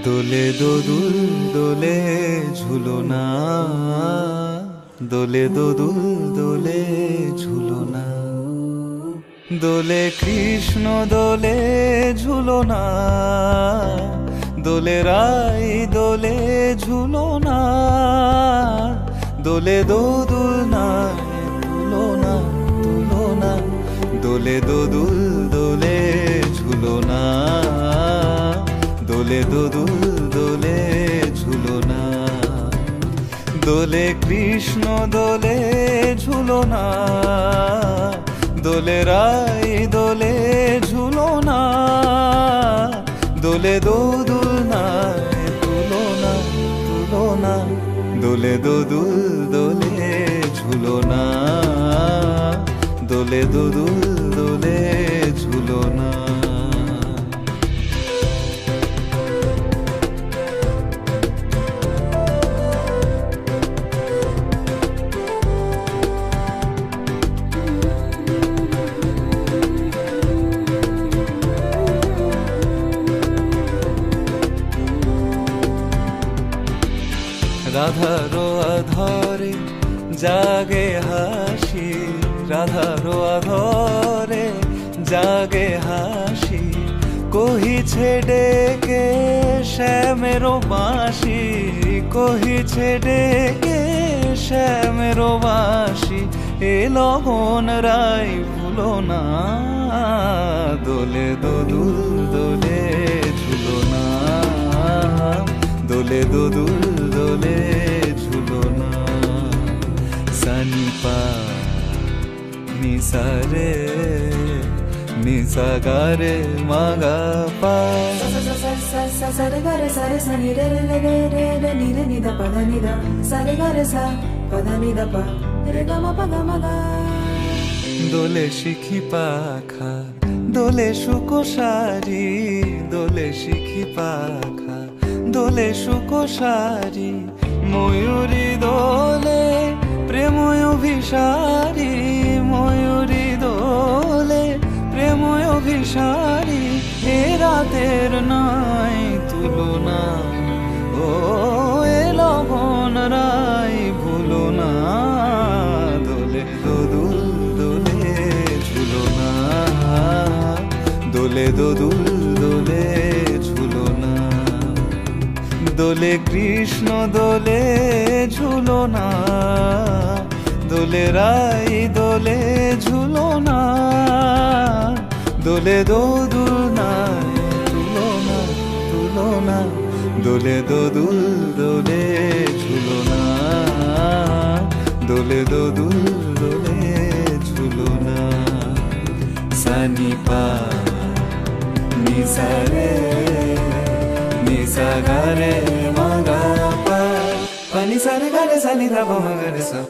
দোলে দোদুল দোলে ঝুলনা, দোলে দোদুল দোলে ঝুলনা, দোলে কৃষ্ণ দোলে ঝুলনা, দোলে রাই দোলে ঝুলনা, দোলে দোদুল না তুলনা তুলনা, দোলে দোদুল দোলে ঝুলনা, দোলে দোদুল দোলে ঝুলনা, দোলে কৃষ্ণ দোলে ঝুলনা, দোলে রাই দোলে ঝুলনা, দোলে দোদুল নাই তুলনা তুলনা, দোলে দোদুল দোলে ঝুলনা, দোলে দোদুল দোলে ঝুলনা। রাধারো আধরে জাগে হাসি, রাধারো আধরে জাগে হাসি, কহিছে ডেকে শ্যামেরো বাঁশি, কহিছে ডেকে শ্যামেরো বাঁশি, এ লগন রাই ভুলো না, দোলে দোদুল দোলে ঝুলনা, দোলে দোদুল দোলে ঝুলনা। সানি পা নিসা রে নিসা গা রে মা গা পা, sa re ga re sa re sa ni re re re re re ni re ni da pa da ni da, sa re ga re sa pa da ni da pa re ga ma pa ga ma ga। দোলে শিখি পাখা দোলে সুকোসারি, দোলে শিখি পাখা দোলে সুকোসারি, ময়ূরী দোলে প্রেময় অভিসারী, ময়ূরী দোলে প্রেময় অভিসারী, এ রাতের নাই তুলনা, ও এ লগন রাই ভুলো না, দোলে দোদুল দোলে ঝুলনা, দোলে দোদুল দোলে ঝুলনা, দোলে কৃষ্ণ দোলে ঝুলনা, দোলে রাই দোলে ঝুলনা, দোলে দোদুল নাই তুলনা তুলনা, দোলে দোদুল দোলে ঝুলনা, দোলে দোদুল দোলে ঝুলনা। সানি পা নিসা রে নিসা গা রে মা গা পা, পা নিসা রে গা রে সা নি ধা পা মা গা রে সা।